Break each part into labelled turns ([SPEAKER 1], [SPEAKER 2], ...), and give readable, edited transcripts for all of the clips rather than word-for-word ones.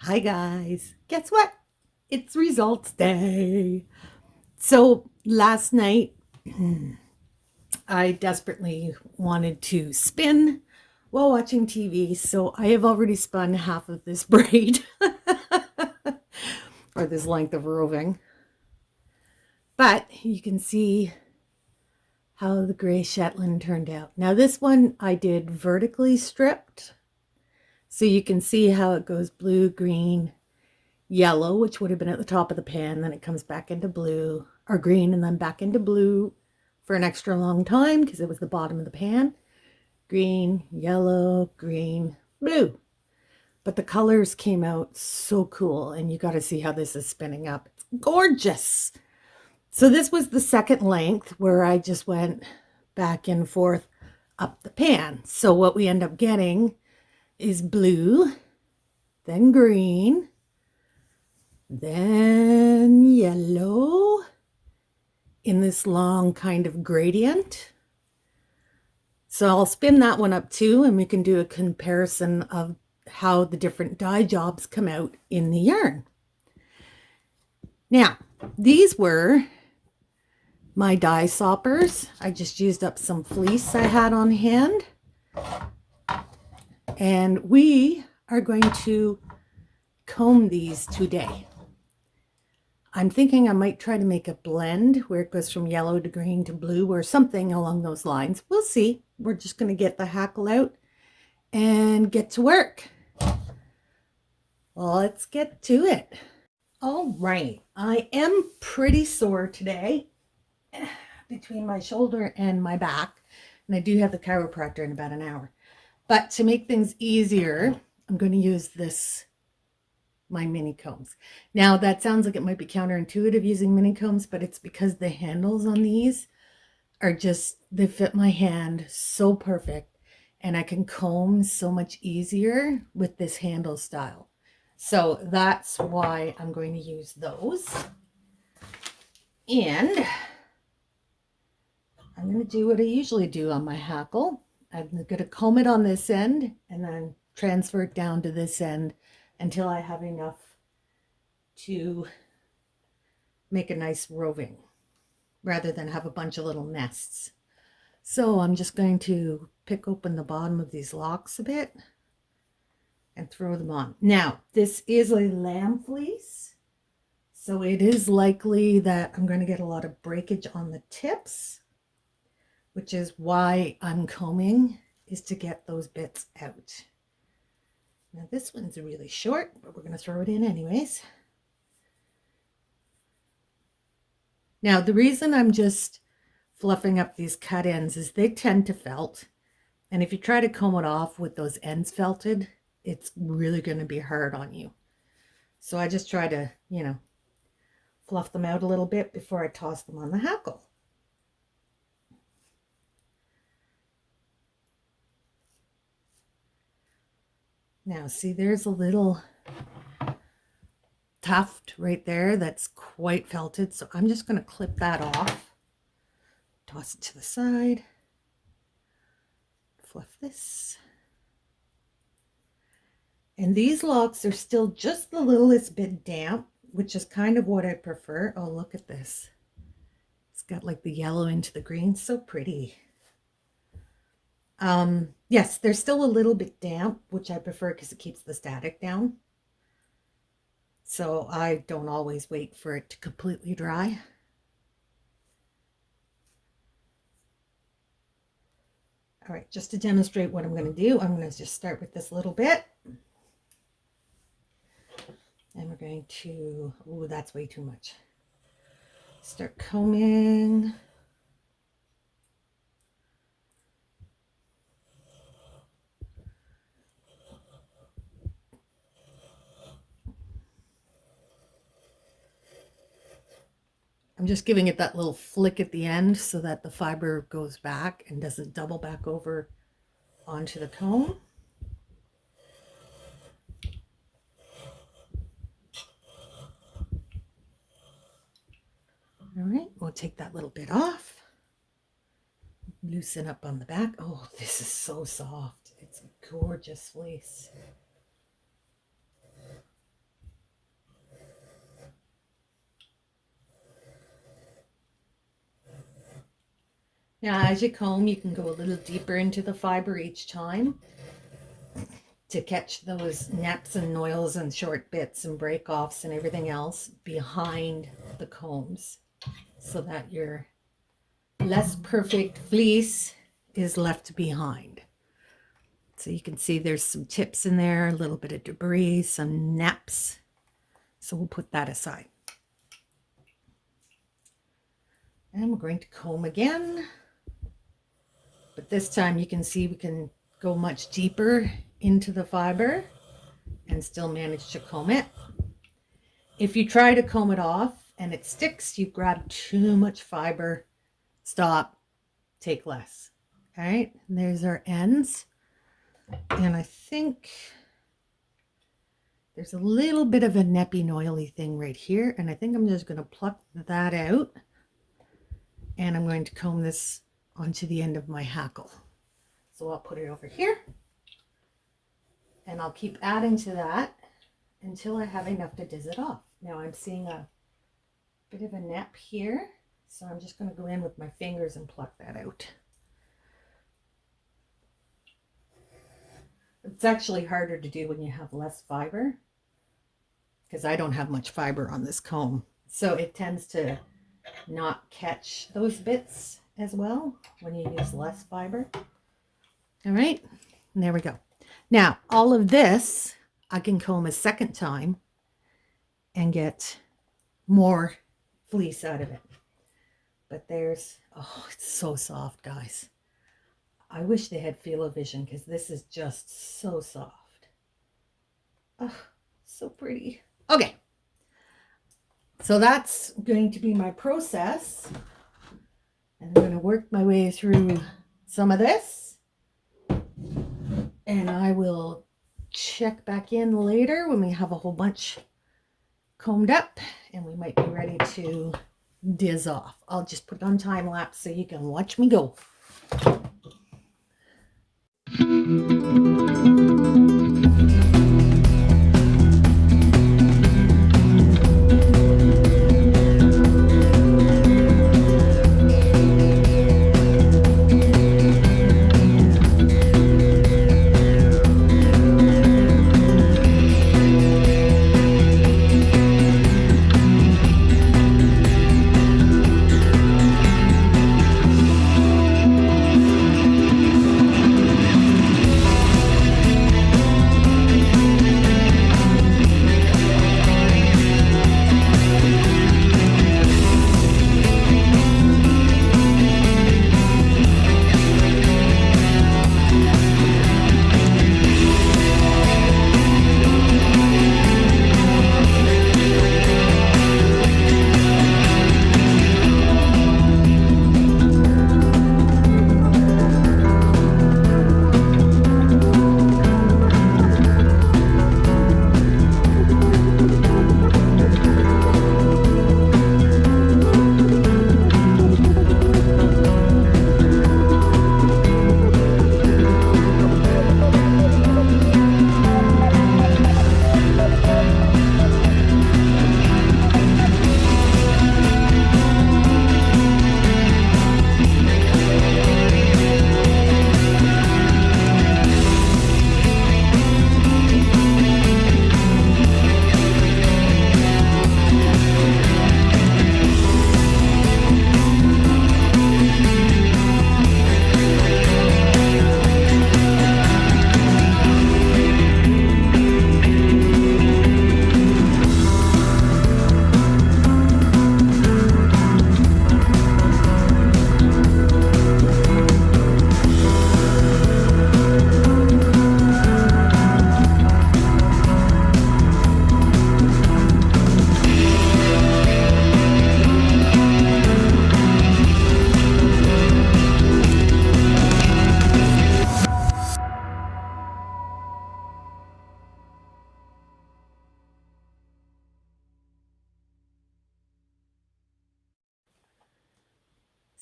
[SPEAKER 1] Hi guys. Guess what? It's results day. So last night I desperately wanted to spin while watching TV. So I have already spun half of this braid or this length of roving. But you can see how the gray Shetland turned out. Now this one I did vertically stripped. So you can see how it goes blue, green, yellow, which would have been at the top of the pan. Then it comes back into blue or green and then back into blue for an extra long time because it was the bottom of the pan. Green, yellow, green, blue. But the colors came out so cool, and you got to see how this is spinning up. It's gorgeous. So this was the second length where I just went back and forth up the pan. So what we end up getting is blue, then green, then yellow in this long kind of gradient. So I'll spin that one up too, and we can do a comparison of how the different dye jobs come out in the yarn. Now, these were my dye soppers. I just used up some fleece I had on hand. And we are going to comb these today. I'm thinking I might try to make a blend where it goes from yellow to green to blue or something along those lines. We'll see. We're just going to get the hackle out and get to work. Let's get to it. All right. I am pretty sore today between my shoulder and my back. And I do have the chiropractor in about an hour. But to make things easier, I'm going to use my mini combs. Now that sounds like it might be counterintuitive using mini combs, but it's because the handles on these are just, they fit my hand so perfect, and I can comb so much easier with this handle style. So that's why I'm going to use those. And I'm going to do what I usually do on my hackle. I'm going to comb it on this end and then transfer it down to this end until I have enough to make a nice roving rather than have a bunch of little nests. So I'm just going to pick open the bottom of these locks a bit and throw them on. Now, this is a lamb fleece, so it is likely that I'm going to get a lot of breakage on the tips, which is why I'm combing, is to get those bits out. Now this one's really short, but we're going to throw it in anyways. Now the reason I'm just fluffing up these cut ends is they tend to felt. And if you try to comb it off with those ends felted, it's really going to be hard on you. So I just try to, fluff them out a little bit before I toss them on the hackle. Now see, there's a little tuft right there that's quite felted. So I'm just going to clip that off, toss it to the side, fluff this. And these locks are still just the littlest bit damp, which is kind of what I prefer. Oh, look at this. It's got like the yellow into the green. So pretty. Yes, they're still a little bit damp, which I prefer because it keeps the static down. So I don't always wait for it to completely dry. All right, just to demonstrate what I'm going to do, I'm going to just start with this little bit. And we're going to, oh, that's way too much. Start combing. I'm just giving it that little flick at the end so that the fiber goes back and doesn't double back over onto the comb. All right, we'll take that little bit off. Loosen up on the back. Oh, this is so soft. It's a gorgeous fleece. Now, as you comb, you can go a little deeper into the fiber each time to catch those neps and noils and short bits and break-offs and everything else behind the combs, so that your less perfect fleece is left behind. So you can see there's some tips in there, a little bit of debris, some neps. So we'll put that aside. And we're going to comb again. But this time you can see we can go much deeper into the fiber and still manage to comb it. If you try to comb it off and it sticks, you grab too much fiber. Stop, take less. All right, and there's our ends. And I think there's a little bit of a neppy, noily thing right here. And I think I'm just going to pluck that out. And I'm going to comb this onto the end of my hackle. So I'll put it over here. And I'll keep adding to that until I have enough to diz it off. Now I'm seeing a bit of a nep here. So I'm just going to go in with my fingers and pluck that out. It's actually harder to do when you have less fiber, because I don't have much fiber on this comb. So it tends to not catch those bits as well when you use less fiber. All right, and there we go. Now, all of this, I can comb a second time and get more fleece out of it. But there's, oh, it's so soft, guys. I wish they had Feel-O-Vision, because this is just so soft. Oh, so pretty. Okay. So that's going to be my process. And I'm going to work my way through some of this. And I will check back in later when we have a whole bunch combed up and we might be ready to diz off. I'll just put it on time lapse so you can watch me go.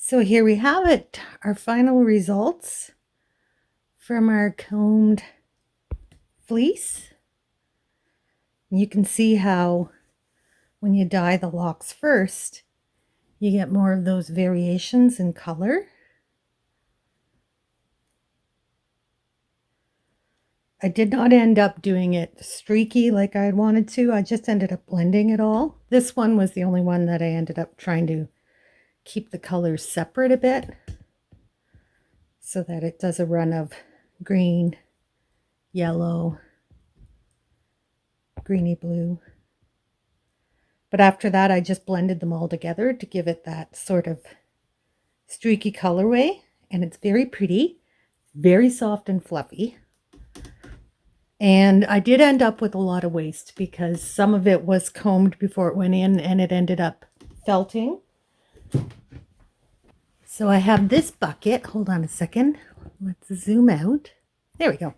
[SPEAKER 1] So here we have it, our final results from our combed fleece. You can see how when you dye the locks first, you get more of those variations in color. I did not end up doing it streaky like I wanted to. I just ended up blending it all. This one was the only one that I ended up trying to keep the colors separate a bit so that it does a run of green, yellow, greeny blue. But after that, I just blended them all together to give it that sort of streaky colorway. And it's very pretty, very soft and fluffy. And I did end up with a lot of waste because some of it was combed before it went in and it ended up felting. So I have this bucket. Hold on a second. Let's zoom out. There we go.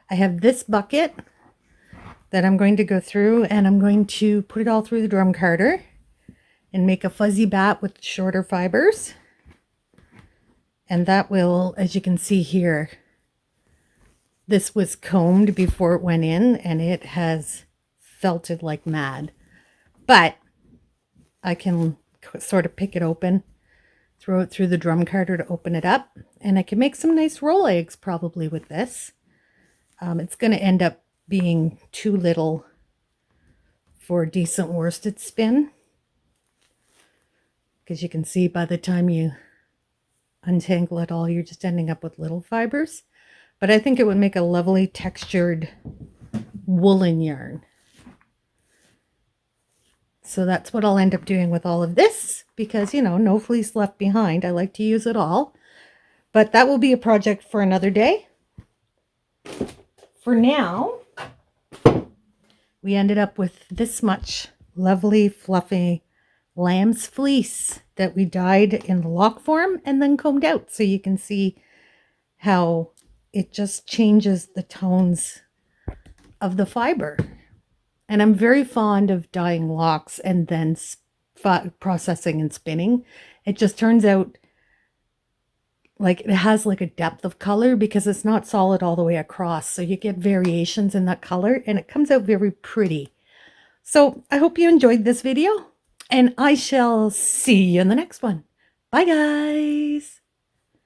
[SPEAKER 1] I have this bucket that I'm going to go through, and I'm going to put it all through the drum carder and make a fuzzy bat with shorter fibers. And that will, as you can see here, this was combed before it went in and it has felted like mad. But I can sort of pick it open, throw it through the drum carder to open it up, and I can make some nice roll eggs probably with this. It's going to end up being too little for a decent worsted spin, because you can see by the time you untangle it all, you're just ending up with little fibers. But I think it would make a lovely textured woolen yarn. So that's what I'll end up doing with all of this, because, you know, no fleece left behind. I like to use it all. But that will be a project for another day. For now, we ended up with this much lovely, fluffy lamb's fleece that we dyed in the lock form and then combed out. So you can see how it just changes the tones of the fiber. And I'm very fond of dyeing locks and then processing and spinning. It just turns out like it has like a depth of color because it's not solid all the way across. So you get variations in that color and it comes out very pretty. So I hope you enjoyed this video and I shall see you in the next one. Bye guys.